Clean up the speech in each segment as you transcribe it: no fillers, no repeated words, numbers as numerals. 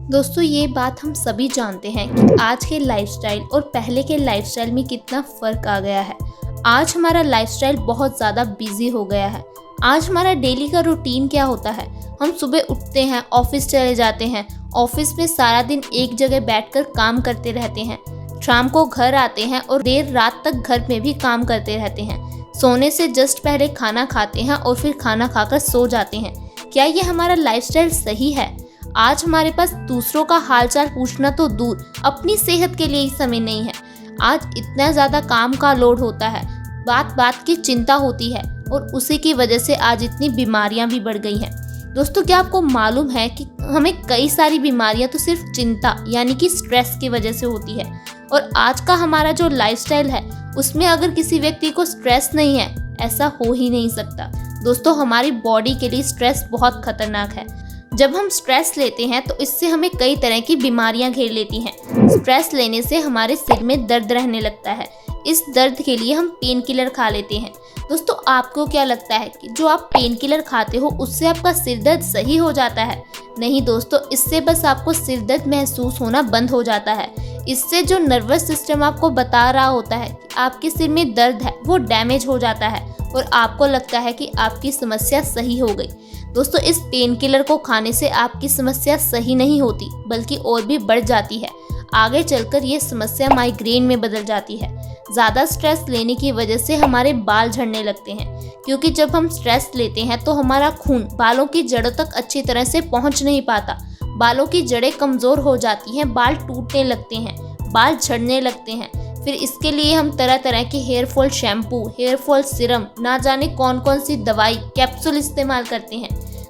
दोस्तों ये बात हम सभी जानते हैं कि आज के लाइफस्टाइल और पहले के लाइफस्टाइल में कितना फ़र्क आ गया है। आज हमारा लाइफस्टाइल बहुत ज़्यादा बिजी हो गया है। आज हमारा डेली का रूटीन क्या होता है, हम सुबह उठते हैं, ऑफिस चले जाते हैं, ऑफिस में सारा दिन एक जगह बैठकर काम करते रहते हैं, शाम को घर आते हैं और देर रात तक घर में भी काम करते रहते हैं। सोने से जस्ट पहले खाना खाते हैं और फिर खाना खाकर सो जाते हैं। क्या ये हमारा लाइफस्टाइल सही है? आज हमारे पास दूसरों का हालचाल पूछना तो दूर, अपनी सेहत के लिए ही समय नहीं है। आज इतना ज़्यादा काम का लोड होता है, बात बात की चिंता होती है और उसी की वजह से आज इतनी बीमारियां भी बढ़ गई हैं। दोस्तों क्या आपको मालूम है कि हमें कई सारी बीमारियां तो सिर्फ चिंता यानी कि स्ट्रेस की वजह से होती है, और आज का हमारा जो लाइफस्टाइल है उसमें अगर किसी व्यक्ति को स्ट्रेस नहीं है, ऐसा हो ही नहीं सकता। दोस्तों हमारी बॉडी के लिए स्ट्रेस बहुत खतरनाक है। जब हम स्ट्रेस लेते हैं तो इससे हमें कई तरह की बीमारियां घेर लेती हैं। स्ट्रेस लेने से हमारे सिर में दर्द रहने लगता है। इस दर्द के लिए हम पेन किलर खा लेते हैं। दोस्तों आपको क्या लगता है कि जो आप पेन किलर खाते हो उससे आपका सिर दर्द सही हो जाता है? नहीं दोस्तों, इससे बस आपको सिर दर्द महसूस होना बंद हो जाता है। इससे जो नर्वस सिस्टम आपको बता रहा होता है कि आपके सिर में दर्द है, वो डैमेज हो जाता है और आपको लगता है कि आपकी समस्या सही हो गई। दोस्तों इस पेन किलर को खाने से आपकी समस्या सही नहीं होती, बल्कि और भी बढ़ जाती है। आगे चलकर ये समस्या माइग्रेन में बदल जाती है। ज़्यादा स्ट्रेस लेने की वजह से हमारे बाल झड़ने लगते हैं, क्योंकि जब हम स्ट्रेस लेते हैं तो हमारा खून बालों की जड़ों तक अच्छी तरह से पहुंच नहीं पाता। बालों की जड़ें कमज़ोर हो जाती हैं, बाल टूटने लगते हैं, बाल झड़ने लगते हैं। फिर इसके लिए हम तरह तरह के hair fall shampoo, hair fall serum, ना जाने कौन कौन सी दवाई, कैप्सूल इस्तेमाल करते हैं।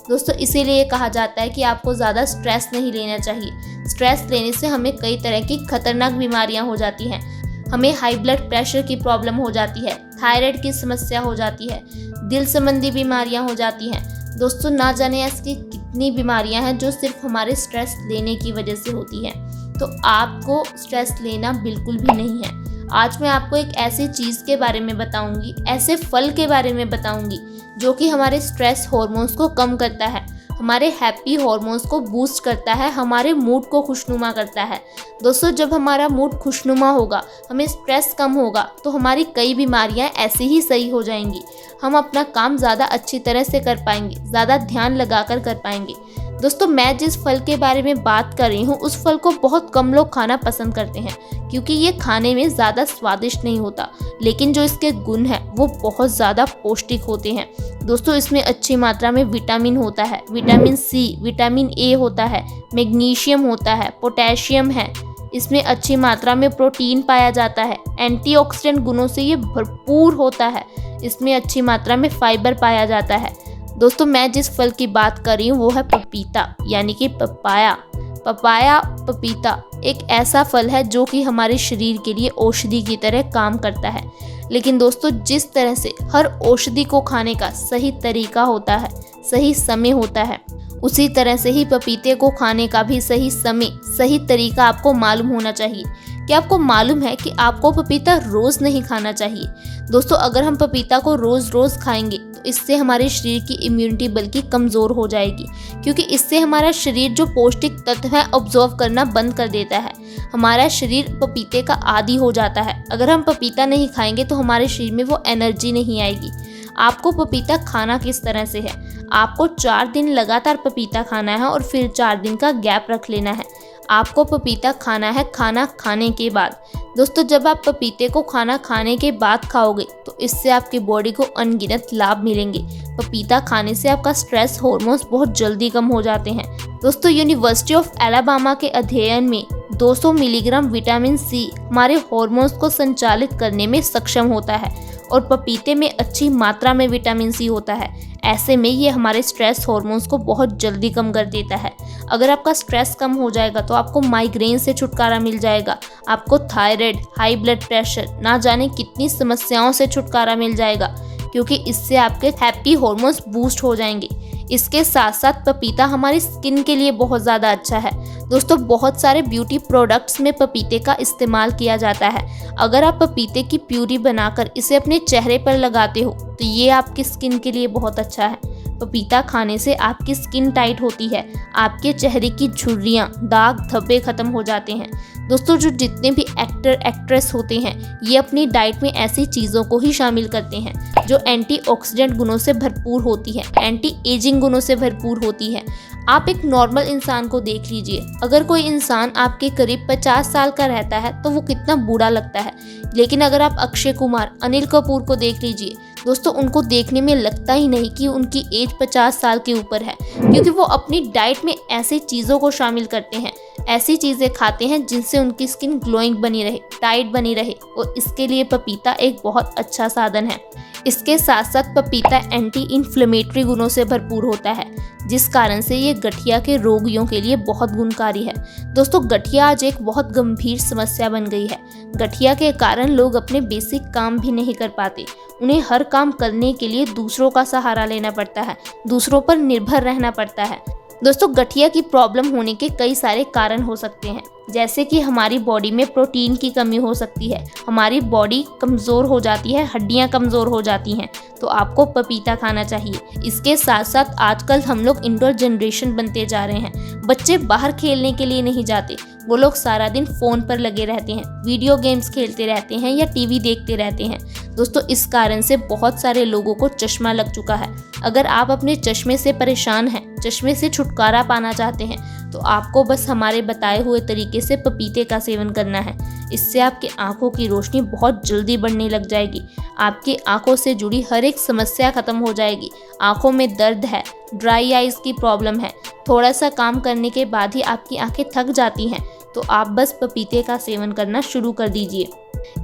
दोस्तों इसीलिए कहा जाता है कि आपको ज़्यादा स्ट्रेस नहीं लेना चाहिए। स्ट्रेस लेने से हमें कई तरह की खतरनाक बीमारियां हो जाती हैं। हमें हाई ब्लड प्रेशर की प्रॉब्लम हो जाती है, थायराइड की समस्या हो जाती है, दिल संबंधी बीमारियां हो जाती हैं। दोस्तों ना जाने ऐसी कितनी बीमारियां हैं जो सिर्फ हमारे स्ट्रेस लेने की वजह से होती हैं। तो आपको स्ट्रेस लेना बिल्कुल भी नहीं है। आज मैं आपको एक ऐसी चीज़ के बारे में बताऊंगी, ऐसे फल के बारे में बताऊंगी जो कि हमारे स्ट्रेस हार्मोन्स को कम करता है, हमारे हैप्पी हार्मोन्स को बूस्ट करता है, हमारे मूड को खुशनुमा करता है। दोस्तों जब हमारा मूड खुशनुमा होगा, हमें स्ट्रेस कम होगा, तो हमारी कई बीमारियां ऐसे ही सही हो जाएंगी। हम अपना काम ज़्यादा अच्छी तरह से कर पाएंगे, ज़्यादा ध्यान लगाकर कर पाएंगे। दोस्तों मैं जिस फल के बारे में बात कर रही हूँ उस फल को बहुत कम लोग खाना पसंद करते हैं, क्योंकि ये खाने में ज़्यादा स्वादिष्ट नहीं होता, लेकिन जो इसके गुण हैं वो बहुत ज़्यादा पौष्टिक होते हैं। दोस्तों इसमें अच्छी मात्रा में विटामिन होता है, विटामिन सी, विटामिन ए होता है, मैग्नीशियम होता है, पोटेशियम है, इसमें अच्छी मात्रा में प्रोटीन पाया जाता है, एंटीऑक्सीडेंट गुणों से ये भरपूर होता है, इसमें अच्छी मात्रा में फाइबर पाया जाता है। दोस्तों मैं जिस फल की बात कर रही हूँ वो है पपीता, यानी कि पपाया। पपीता एक ऐसा फल है जो कि हमारे शरीर के लिए औषधि की तरह काम करता है। लेकिन दोस्तों जिस तरह से हर औषधि को खाने का सही तरीका होता है, सही समय होता है, उसी तरह से ही पपीते को खाने का भी सही समय, सही तरीका आपको मालूम होना चाहिए। क्या आपको मालूम है कि आपको पपीता रोज़ नहीं खाना चाहिए? दोस्तों अगर हम पपीता को रोज़ खाएंगे तो इससे हमारे शरीर की इम्यूनिटी बल्कि कमज़ोर हो जाएगी, क्योंकि इससे हमारा शरीर जो पौष्टिक तत्व है ऑब्जर्व करना बंद कर देता है। हमारा शरीर पपीते का आदी हो जाता है। अगर हम पपीता नहीं खाएंगे तो हमारे शरीर में वो एनर्जी नहीं आएगी। आपको पपीता खाना किस तरह से है? आपको 4 दिन लगातार पपीता खाना है और फिर 4 दिन का गैप रख लेना है। आपको पपीता खाना है खाना खाने के बाद। दोस्तों जब आप पपीते को खाना खाने के बाद खाओगे तो इससे आपकी बॉडी को अनगिनत लाभ मिलेंगे। पपीता खाने से आपका स्ट्रेस हार्मोन्स बहुत जल्दी कम हो जाते हैं। दोस्तों यूनिवर्सिटी ऑफ अलाबामा के अध्ययन में 200 मिलीग्राम विटामिन सी हमारे हार्मोन्स को संचालित करने में सक्षम होता है, और पपीते में अच्छी मात्रा में विटामिन सी होता है। ऐसे में ये हमारे स्ट्रेस हार्मोन्स को बहुत जल्दी कम कर देता है। अगर आपका स्ट्रेस कम हो जाएगा तो आपको माइग्रेन से छुटकारा मिल जाएगा, आपको थायराइड, हाई ब्लड प्रेशर, ना जाने कितनी समस्याओं से छुटकारा मिल जाएगा, क्योंकि इससे आपके हैप्पी हार्मोन्स बूस्ट हो जाएंगे। इसके साथ साथ पपीता हमारी स्किन के लिए बहुत ज़्यादा अच्छा है। दोस्तों बहुत सारे ब्यूटी प्रोडक्ट्स में पपीते का इस्तेमाल किया जाता है। अगर आप पपीते की प्यूरी बनाकर इसे अपने चेहरे पर लगाते हो तो ये आपकी स्किन के लिए बहुत अच्छा है। पपीता खाने से आपकी स्किन टाइट होती है, आपके चेहरे की झुर्रियाँ, दाग धब्बे खत्म हो जाते हैं। दोस्तों जो जितने भी एक्टर एक्ट्रेस होते हैं ये अपनी डाइट में ऐसी चीज़ों को ही शामिल करते हैं जो एंटीऑक्सीडेंट गुणों से भरपूर होती है, एंटी एजिंग गुणों से भरपूर होती है। आप एक नॉर्मल इंसान को देख लीजिए, अगर कोई इंसान आपके करीब 50 साल का रहता है तो वो कितना बूढ़ा लगता है, लेकिन अगर आप अक्षय कुमार, अनिल कपूर को देख लीजिए दोस्तों, उनको देखने में लगता ही नहीं कि उनकी एज 50 साल के ऊपर है, क्योंकि वो अपनी डाइट में ऐसी चीज़ों को शामिल करते हैं, ऐसी चीज़ें खाते हैं जिनसे उनकी स्किन ग्लोइंग बनी रहे, टाइट बनी रहे, और इसके लिए पपीता एक बहुत अच्छा साधन है। इसके साथ साथ पपीता एंटी इन्फ्लेमेटरी गुणों से भरपूर होता है, जिस कारण से ये गठिया के रोगियों के लिए बहुत गुणकारी है। दोस्तों गठिया आज एक बहुत गंभीर समस्या बन गई है। गठिया के कारण लोग अपने बेसिक काम भी नहीं कर पाते, उन्हें हर काम करने के लिए दूसरों का सहारा लेना पड़ता है, दूसरों पर निर्भर रहना पड़ता है। दोस्तों गठिया की प्रॉब्लम होने के कई सारे कारण हो सकते हैं, जैसे कि हमारी बॉडी में प्रोटीन की कमी हो सकती है, हमारी बॉडी कमज़ोर हो जाती है, हड्डियां कमज़ोर हो जाती हैं, तो आपको पपीता खाना चाहिए। इसके साथ साथ आजकल हम लोग इंडोर जनरेशन बनते जा रहे हैं, बच्चे बाहर खेलने के लिए नहीं जाते, वो लोग सारा दिन फ़ोन पर लगे रहते हैं, वीडियो गेम्स खेलते रहते हैं या टीवी देखते रहते हैं। दोस्तों इस कारण से बहुत सारे लोगों को चश्मा लग चुका है। अगर आप अपने चश्मे से परेशान हैं, चश्मे से छुटकारा पाना चाहते हैं, तो आपको बस हमारे बताए हुए तरीके से पपीते का सेवन करना है। इससे आपकी आंखों की रोशनी बहुत जल्दी बढ़ने लग जाएगी, आपकी आंखों से जुड़ी हर एक समस्या खत्म हो जाएगी। आंखों में दर्द है, ड्राई आइज़ की प्रॉब्लम है, थोड़ा सा काम करने के बाद ही आपकी आंखें थक जाती हैं, तो आप बस पपीते का सेवन करना शुरू कर दीजिए।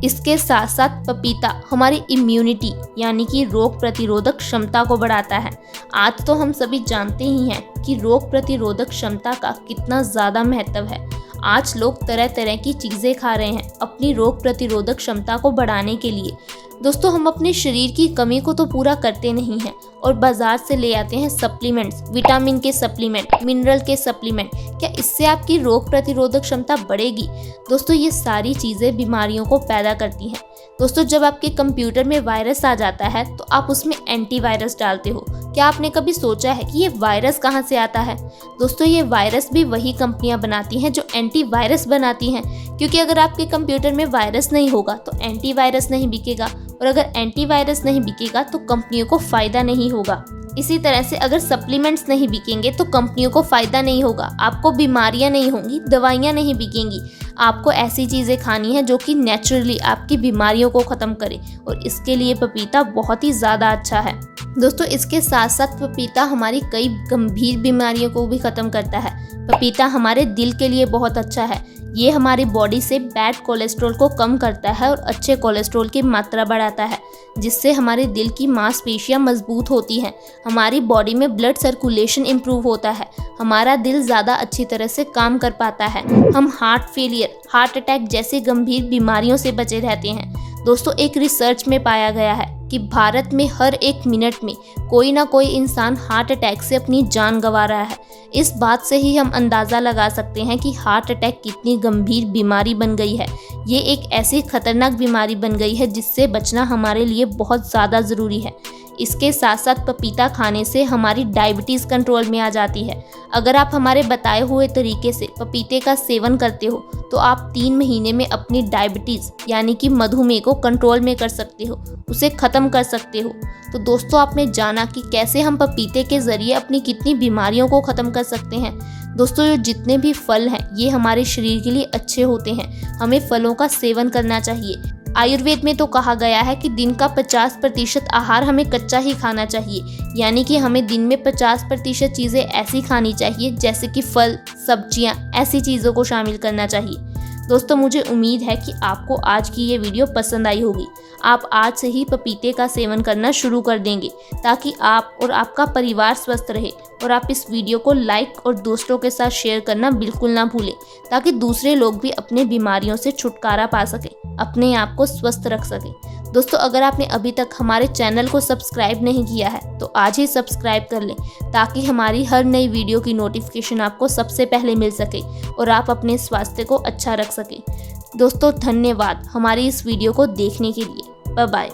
इसके साथ साथ पपीता हमारी इम्यूनिटी यानी कि रोग प्रतिरोधक क्षमता को बढ़ाता है। आज तो हम सभी जानते ही हैं कि रोग प्रतिरोधक क्षमता का कितना ज़्यादा महत्व है। आज लोग तरह तरह की चीज़ें खा रहे हैं अपनी रोग प्रतिरोधक क्षमता को बढ़ाने के लिए। दोस्तों हम अपने शरीर की कमी को तो पूरा करते नहीं हैं और बाज़ार से ले आते हैं सप्लीमेंट्स, विटामिन के सप्लीमेंट, मिनरल के सप्लीमेंट। क्या इससे आपकी रोग प्रतिरोधक क्षमता बढ़ेगी? दोस्तों ये सारी चीज़ें बीमारियों को पैदा करती हैं। दोस्तों जब आपके कंप्यूटर में वायरस आ जाता है तो आप उसमें एंटीवायरस डालते हो। क्या आपने कभी सोचा है कि ये वायरस कहाँ से आता है? दोस्तों ये वायरस भी वही कंपनियां बनाती हैं जो एंटीवायरस बनाती हैं, क्योंकि अगर आपके कंप्यूटर में वायरस नहीं होगा तो एंटीवायरस नहीं बिकेगा, और अगर एंटीवायरस नहीं बिकेगा तो कंपनियों को फ़ायदा नहीं होगा। इसी तरह से अगर सप्लीमेंट्स नहीं बिकेंगे तो कंपनियों को फ़ायदा नहीं होगा, आपको बीमारियां नहीं होंगी, दवाइयां नहीं बिकेंगी। आपको ऐसी चीज़ें खानी है जो कि नेचुरली आपकी बीमारियों को ख़त्म करे, और इसके लिए पपीता बहुत ही ज़्यादा अच्छा है। दोस्तों इसके साथ साथ पपीता हमारी कई गंभीर बीमारियों को भी ख़त्म करता है। पपीता हमारे दिल के लिए बहुत अच्छा है, ये हमारी बॉडी से बैड कोलेस्ट्रॉल को कम करता है और अच्छे कोलेस्ट्रॉल की मात्रा बढ़ाता है, जिससे हमारे दिल की मांसपेशियां मजबूत होती हैं, हमारी बॉडी में ब्लड सर्कुलेशन इम्प्रूव होता है, हमारा दिल ज़्यादा अच्छी तरह से काम कर पाता है, हम हार्ट फेलियर, हार्ट अटैक जैसी गंभीर बीमारियों से बचे रहते हैं। दोस्तों एक रिसर्च में पाया गया है कि भारत में हर 1 मिनट में कोई ना कोई इंसान हार्ट अटैक से अपनी जान गंवा रहा है। इस बात से ही हम अंदाज़ा लगा सकते हैं कि हार्ट अटैक कितनी गंभीर बीमारी बन गई है। ये एक ऐसी खतरनाक बीमारी बन गई है जिससे बचना हमारे लिए बहुत ज़्यादा ज़रूरी है। इसके साथ साथ पपीता खाने से हमारी डायबिटीज़ कंट्रोल में आ जाती है। अगर आप हमारे बताए हुए तरीके से पपीते का सेवन करते हो तो आप 3 महीने में अपनी डायबिटीज़ यानी कि मधुमेह को कंट्रोल में कर सकते हो, उसे ख़त्म कर सकते हो। तो दोस्तों आपने जाना कि कैसे हम पपीते के ज़रिए अपनी कितनी बीमारियों को ख़त्म कर सकते हैं। दोस्तों ये जितने भी फल हैं ये हमारे शरीर के लिए अच्छे होते हैं, हमें फलों का सेवन करना चाहिए। आयुर्वेद में तो कहा गया है कि दिन का 50% आहार हमें कच्चा ही खाना चाहिए, यानी कि हमें दिन में 50% चीज़ें ऐसी खानी चाहिए जैसे कि फल, सब्जियां, ऐसी चीज़ों को शामिल करना चाहिए। दोस्तों मुझे उम्मीद है कि आपको आज की ये वीडियो पसंद आई होगी। आप आज से ही पपीते का सेवन करना शुरू कर देंगे ताकि आप और आपका परिवार स्वस्थ रहे। और आप इस वीडियो को लाइक और दोस्तों के साथ शेयर करना बिल्कुल ना भूलें ताकि दूसरे लोग भी अपने बीमारियों से छुटकारा पा सकें, अपने आप को स्वस्थ रख सकें। दोस्तों अगर आपने अभी तक हमारे चैनल को सब्सक्राइब नहीं किया है तो आज ही सब्सक्राइब कर लें ताकि हमारी हर नई वीडियो की नोटिफिकेशन आपको सबसे पहले मिल सके और आप अपने स्वास्थ्य को अच्छा रख सकें। दोस्तों धन्यवाद हमारी इस वीडियो को देखने के लिए। Bye bye.